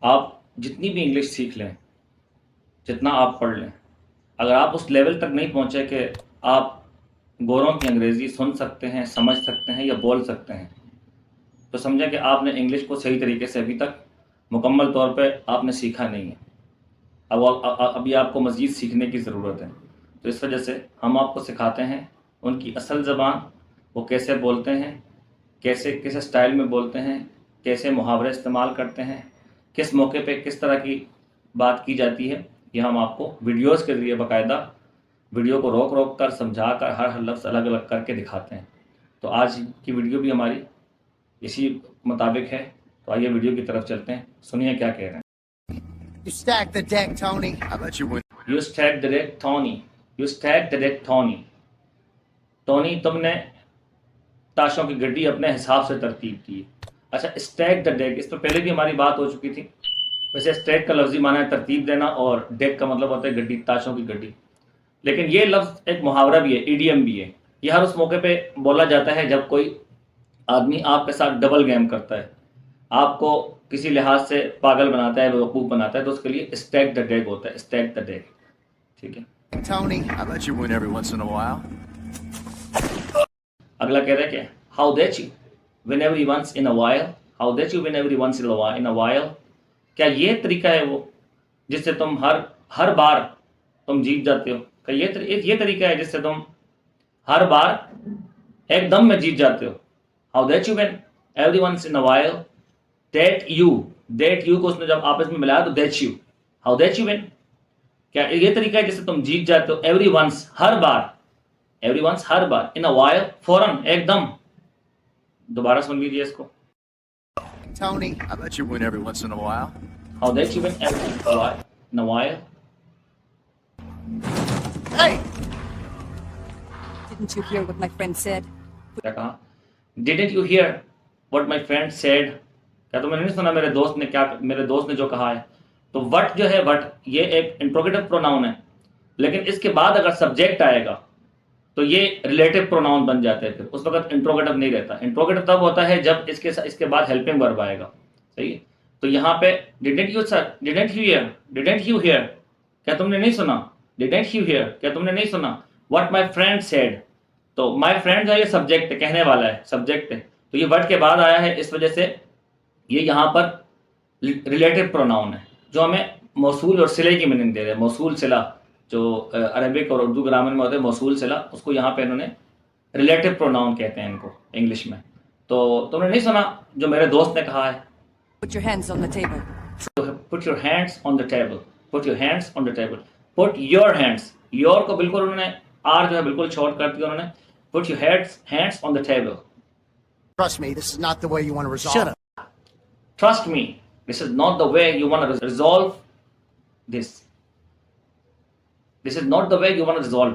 आप जितनी भी इंग्लिश सीख लें, जितना आप पढ़ लें, अगर आप उस लेवल तक नहीं पहुंचे कि आप गोरों की अंग्रेज़ी सुन सकते हैं, समझ सकते हैं या बोल सकते हैं, तो समझें कि आपने इंग्लिश को सही तरीके से अभी तक मुकम्मल तौर पे आपने सीखा नहीं है। अभी आपको मज़ीद सीखने की ज़रूरत है। तो इस वजह से हम आपको सिखाते हैं उनकी असल ज़बान, वो कैसे बोलते हैं, कैसे किस स्टाइल में बोलते हैं, कैसे मुहावरे इस्तेमाल करते हैं, किस मौके पे किस तरह की बात की जाती है। ये हम आपको वीडियोस के ज़रिए बाकायदा वीडियो को रोक रोक कर समझा कर हर लफ्ज़ अलग अलग करके दिखाते हैं। तो आज की वीडियो भी हमारी इसी मुताबिक है। तो आइए वीडियो की तरफ चलते हैं, सुनिए क्या कह रहे हैं। You stack the deck, Tony. I bet you win. You stack the deck, Tony. You stack the deck, Tony. Tony, तुमने ताशों की गड्डी अपने हिसाब से तरतीब की। अच्छा, स्टैक द डेक, इस पर पहले भी हमारी बात हो चुकी थी। वैसे स्टैक का लफ्ज़ी माना है तरतीब देना, और डेक का मतलब होता है गड्डी, ताशों की गड्डी। लेकिन ये लफ्ज़ एक मुहावरा भी है, इडियम भी है। ये हर उस मौके पे बोला जाता है जब कोई आदमी आपके साथ डबल गेम करता है, आपको किसी लिहाज से पागल बनाता है, बेवकूफ़ बनाता है, तो उसके लिए स्टैक द डेक होता है, स्टैक द डेक। ठीक है, Tony. I bet you win every once in a while. अगला कह रहा है क्या, how that you win every once in a while, how that you win every once in a while. क्या ये तरीका है वो जिससे तुम हर बार तुम जीत जाते हो? क्या ये तरीका है जिससे तुम हर बार एकदम में जीत जाते हो? How that you win every once in a while, that you को उसने जब आपस में मिलाया तो that you, how that you win. क्या ये तरीका है जिससे तुम जीत जाते हो? एवरी वंस, हर बार, एवरी वंस, हर बार, इन अ वाइल, फौरन, एकदम। दोबारा सुन लीजिए इसको, Tony. I bet you win every once in a while. How that you win every in a while. Hey! Didn't you hear what my friend said? क्या कहा? Didn't you hear what my friend said? क्या तुमने नहीं सुना मेरे दोस्त ने जो कहा है? तो वट जो है, वट ये एक इंट्रोगेटिव प्रोनाउन है, लेकिन इसके बाद अगर सब्जेक्ट आएगा तो ये रिलेटिव प्रोनाउन बन जाते हैं। फिर उस वक्त इंट्रोगेटिव नहीं रहता। इंट्रोगेटिव तब होता है जब इसके बाद हेल्पिंग वर्ब आएगा। सही है? तो यहाँ पे didn't you sir, didn't you here, क्या तुमने नहीं सुना? डिडेंट यू हियर, क्या तुमने नहीं सुना? व्हाट माय फ्रेंड सेड, तो माय फ्रेंड जो है ये सब्जेक्ट है, कहने वाला है, सब्जेक्ट है, तो ये वर्ड के बाद आया है, इस वजह से ये यहाँ पर रिलेटिव प्रोनाउन है जो हमें मौसूल और सिले की मीनिंग दे रहे हैं। मौसूल सिला जो अरबिक और उर्दू ग्रामर में होते हैं, मौसूल सिला, उसको यहाँ पे इन्होंने रिलेटिव प्रोनाउन कहते हैं इनको इंग्लिश में। तो तुमने नहीं सुना जो मेरे दोस्त ने कहा है? Put your hands on the table. Put your hands on the table, put your hands on the table, put your hands, your को बिल्कुल उन्होंने आर जो है बिल्कुल शॉर्ट कर दिया उन्होंने। Put your hands on the table. Trust me, this is not the way you want to resolve. Shut up. Trust me, this is not the way you want to resolve this. This is not the way you want to resolve.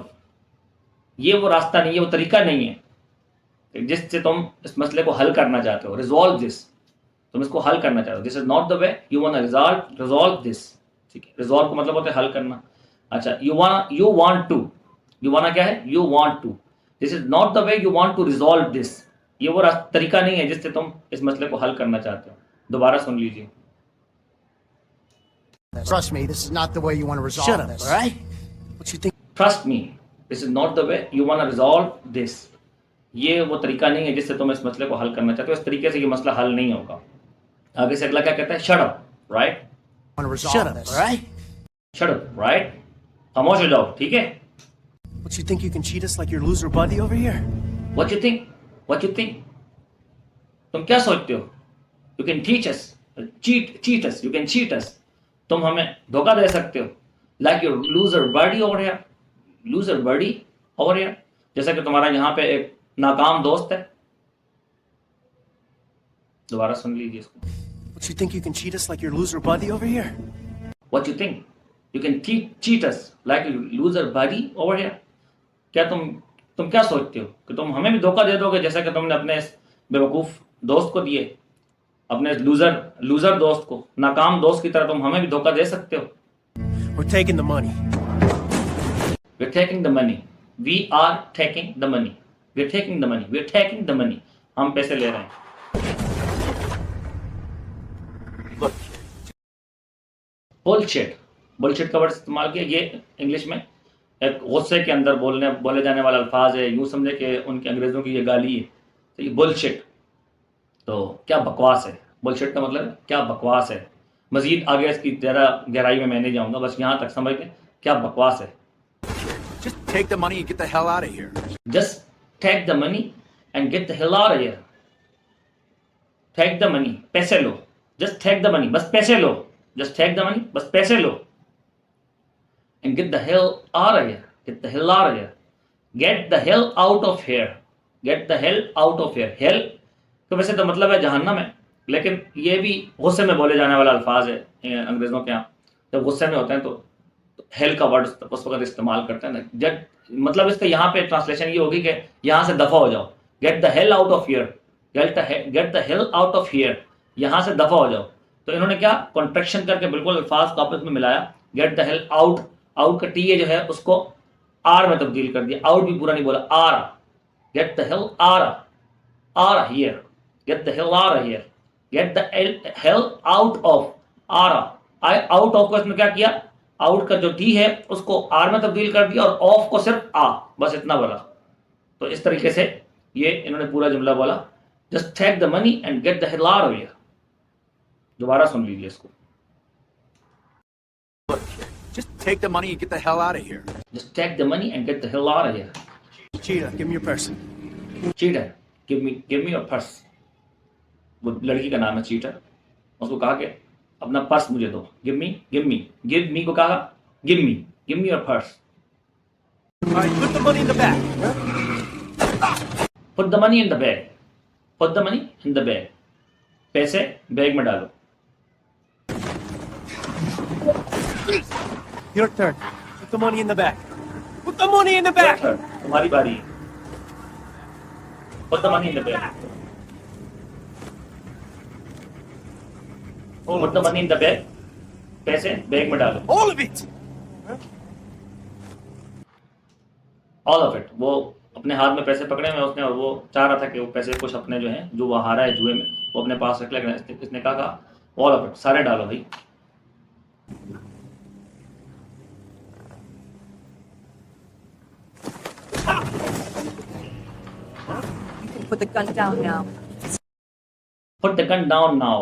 ये वो रास्ता नहीं है, वो तरीका नहीं है जिससे तुम इस मसले को हल करना चाहते हो। Resolve this, तुम इसको हल करना चाहते हो। This is not the way you want to resolve this. ठीक है, resolve का मतलब होता है हल करना। अच्छा, you want to, you wanna क्या है? You want to. This is not the way you want to resolve this. ये वो तरीका नहीं है जिससे तुम इस मसले को हल करना चाहते हो। दोबारा सुन लीजिए। Trust me, this is not the way you want to resolve Shut up, this. all right? What you think? Trust me, this is not the way you want to resolve this. ये वो तरीका नहीं है जिससे तुम इस मसले को हल करना चाहते हो। इस तरीके से ये मसला हल नहीं होगा। आगे से अगला क्या कहता है? Shut up, right? Want to resolve Shut up, this. all right? Shut up, right? खामोश हो जाओ, ठीक है? What you think you can cheat us like your loser buddy over here? What you think? What you think? तुम क्या सोचते हो? You can teach us, cheat us, you can cheat us. तुम हमें धोखा दे सकते हो। Like your loser buddy over here, loser buddy over here. जैसा कि तुम्हारा यहाँ पे एक नाकाम दोस्त है। दोबारा सुन लीजिए इसको। What you think you can cheat us like your loser buddy over here? What you think? You can cheat us like your loser buddy over here. क्या तुम क्या सोचते हो कि तुम हमें भी धोखा दे दोगे जैसा कि तुमने अपने इस बेवकूफ़ दोस्त को दिए, अपने लूजर दोस्त को, नाकाम दोस्त की तरह तुम हमें भी धोखा दे सकते हो। We're taking the money. We're taking the money. We are taking the money. We're taking the money. We're taking the money. हम पैसे ले रहे हैं। बुलशिट, बुलशिट का वर्ड इस्तेमाल किया। ये इंग्लिश में एक गुस्से के अंदर बोले जाने वाला अल्फाज है। यूँ समझे कि उनके अंग्रेज़ों की ये गाली है। तो ये बुलशिट, तो क्या बकवास है। बुलशिट का मतलब क्या बकवास है। मज़ीद आगे इसकी ज़रा गहराई में मैं नहीं जाऊँगा, बस यहाँ तक समझ लें क्या बकवास है। Just take the money and get the hell out of here. Just take the money and get the hell out of here. Take the money, पैसे लो। Just take the money, बस पैसे लो। Just take the money, बस पैसे लो। And get the hell out of here. Get the hell out of here. Get the hell out of here. Get the hell out of here. Hell तो वैसे तो मतलब है जहन्नम है, लेकिन ये भी गुस्से में बोले जाने वाला अल्फाज है अंग्रेज़ों के यहाँ। जब गुस्से में होते हैं तो हेल का वर्ड उस वक्त इस्तेमाल करते हैं ना। जब मतलब इसका यहाँ पे ट्रांसलेशन ये होगी कि यहाँ से दफ़ा हो जाओ। Gate the hell out of here, get the hell out of here, यहाँ से दफ़ा हो जाओ। तो इन्होंने क्या कॉन्ट्रैक्शन करके बिल्कुल अल्फाज को आपस में मिलाया। Gate the hell out, out का टी जो है उसको आर में तब्दील कर दिया। आउट भी पूरा नहीं बोला, R. Get the hell R here, get the hell R here, get the hell out of R. Out of को इसमें क्या किया, आउट का जो टी है उसको आर में तब्दील कर दिया और ऑफ को सिर्फ आ, बस इतना बोला। तो इस तरीके से ये इन्होंने पूरा जुमला बोला। Just take the money and get the hell out of here. दोबारा सुन लीजिए इसको। Look, just take the money and get the hell out of here. Just take the money and get the hell out of here. Cheetah, give me your purse. Cheater, give me your purse. वो लड़की का नाम है cheater. उसको कहा कि अपना purse मुझे दो। गिव मी को कहा give me your purse. All right, put the money in the bag. Put the money in the bag. Put the money in the bag. पैसे बैग में डालो। Your turn. Put the money in the bag. Put the money in the bag. तुम्हारी बारी है। Put the money in the bag. Put the money in the bag. पैसे bag में डालो। All of it. All of it. वो अपने हाथ में पैसे पकड़े हुए उसने और वो चाह रहा था कि वो पैसे कुछ अपने जो हैं, जो वो हारा है जुए में, वो अपने पास रख लेगा। इसने कहा ऑल ऑफ इट, सारे डालो भाई। Put the gun down now. Put the gun down now.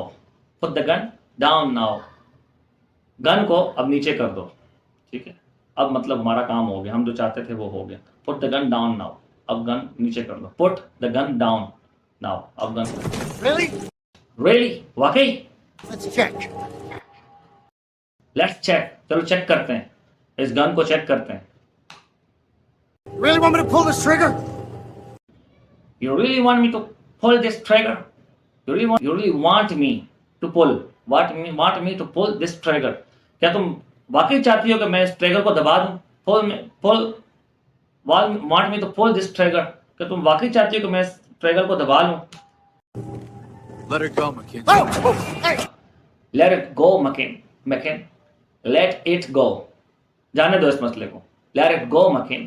Put the gun down now. Gun को अब नीचे कर दो। ठीक है, अब मतलब हमारा काम हो गया, हम जो चाहते थे वो हो गया। Put the gun down now. अब गन नीचे कर दो। Put the gun down now. अब गन। Really? वाकई? Let's check. Let's check. चलो चेक करते हैं, इस गन को चेक करते हैं। Really want me to pull this trigger? You really want me to pull this trigger? You really want me to pull this trigger? क्या तुम वाकई चाहती हो कि मैं इस ट्रिगर को दबा दूं? Want me to pull this trigger? क्या तुम वाकई चाहती हो कि मैं इस ट्रिगर को दबा लूं? Let her go, McKenzie. Oh! Hey! Let it go, McKin. Let it go. जाने दो इस मसले को। Let it go, McKin.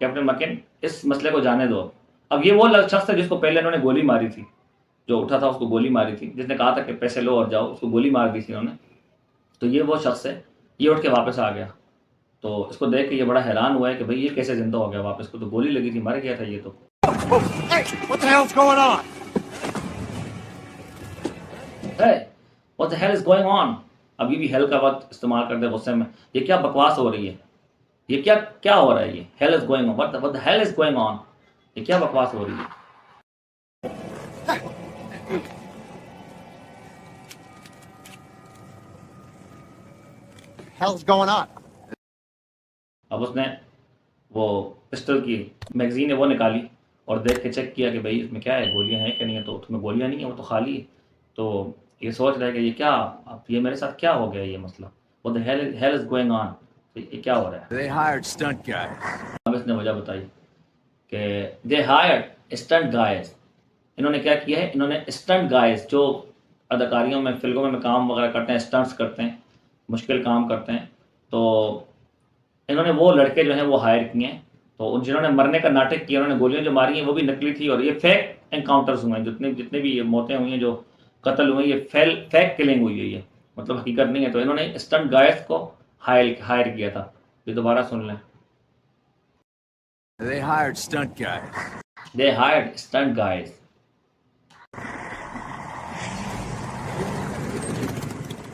Captain McKin, इस मसले को जाने दो। अब ये वो शख्स है जिसको पहले इन्होंने गोली मारी थी, जो उठा था उसको गोली मारी थी, जिसने कहा था कि पैसे लो और जाओ, उसको गोली मार दी थी उन्होंने। तो ये वो शख्स है, ये उठ के वापस आ गया। तो इसको देख के ये बड़ा हैरान हुआ है कि भाई ये कैसे जिंदा हो गया वापस, को तो गोली लगी थी, मर गया था ये तो। Hey! What the hell's going on? Hey, what the hell is going on? अब ये भी हेल का वक्त इस्तेमाल करते गुस्से में। ये क्या बकवास हो रही है, ये क्या हो रहा है, ये hell is going on, what the hell is going on, ये क्या बकवास हो रही है। Hell's going on? अब उसने वो पिस्टल की मैगजीन है वो निकाली और देख के चेक किया कि भाई इसमें क्या है, गोलियां हैं कि नहीं है। तो उसमें गोलियां नहीं है, वो तो खाली है। तो ये सोच रहा है कि ये क्या, अब ये मेरे साथ क्या हो गया ये मसला, वो the hell is going on, ये क्या हो रहा है। They hired stunt guys. अब इसने वजह बताई कि दे हायर्ड स्टंट गाइज। इन्होंने क्या किया है, इन्होंने स्टंट गाइज जो अदाकारियों में, फिल्मों में काम वगैरह करते हैं, स्टंट्स करते हैं, मुश्किल काम करते हैं, तो इन्होंने वो लड़के जो हैं वो हायर किए हैं। तो उन जिन्होंने मरने का नाटक किया, उन्होंने गोलियां जो मारी हैं वो भी नकली थी और ये फेक एनकाउंटर्स हुए हैं। जितने भी ये मौतें हुई हैं, जो कत्ल हुए हैं, ये फेक किलिंग हुई है। ये मतलब हकीकत नहीं है। तो इन्होंने स्टंट गाइस को हायर किया था। ये दोबारा सुन लें। They hired stunt guys. They hired stunt guys.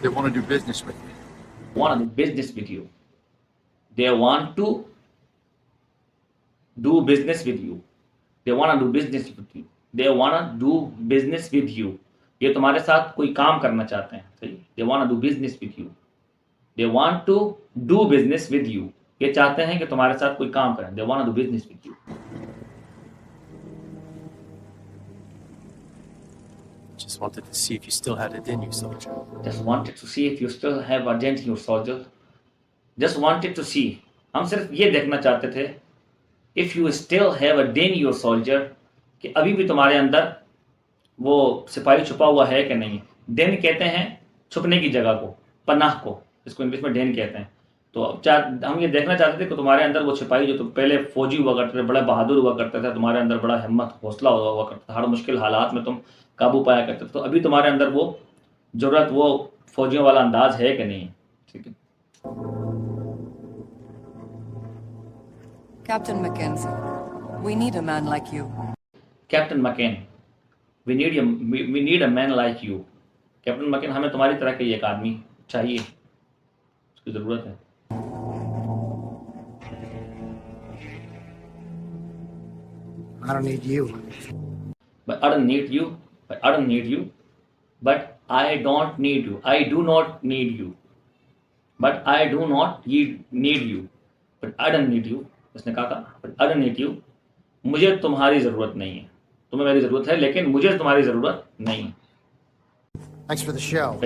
They want to do business with me. Want to do business with you. They want to do business with you. They want to do business with you. They want to do business with you. ये तुम्हारे साथ कोई काम करना चाहते हैं। सही। They want to do business with you. They want to do business with you. ये चाहते हैं कि तुम्हारे साथ कोई काम करें। They want to do business with you. Just wanted to see if you still had it in you, soldier. Just wanted to see if you still have a dent in your soldier. Just wanted to see. हम सिर्फ ये देखना चाहते थे if you still have a dent in your soldier, कि अभी भी तुम्हारे अंदर वो सिपाही छुपा हुआ है कि नहीं। डेन कहते हैं छुपने की जगह को, पनाह को, इसको इंग्लिश में डेन कहते हैं। तो हम ये देखना चाहते थे कि तुम्हारे अंदर वो सिपाही जो तुम पहले फौजी हुआ करते थे, बड़ा बहादुर हुआ करते थे, तुम्हारे अंदर बड़ा हिम्मत हौसला हुआ करता था, हर मुश्किल हालात में तुम काबू पाया करते थे। तो अभी तुम्हारे अंदर वो जरूरत, वो फौजियों वाला अंदाज है कि नहीं। ठीक है। Captain Mackenzie, we need a man like you. Captain McCain, we need a man like you. Captain McCain, हमें तुम्हारी तरह का एक आदमी चाहिए, उसकी जरूरत है। I don't need you. But I don't need you. But I don't need you. But I don't need you. I do not need you. But I do not need you. But I don't need you. उसने कहा But I don't need you. मुझे तुम्हारी जरूरत नहीं है। तुम्हें मेरी जरूरत है, लेकिन मुझे तुम्हारी जरूरत नहीं है। Thanks for the show.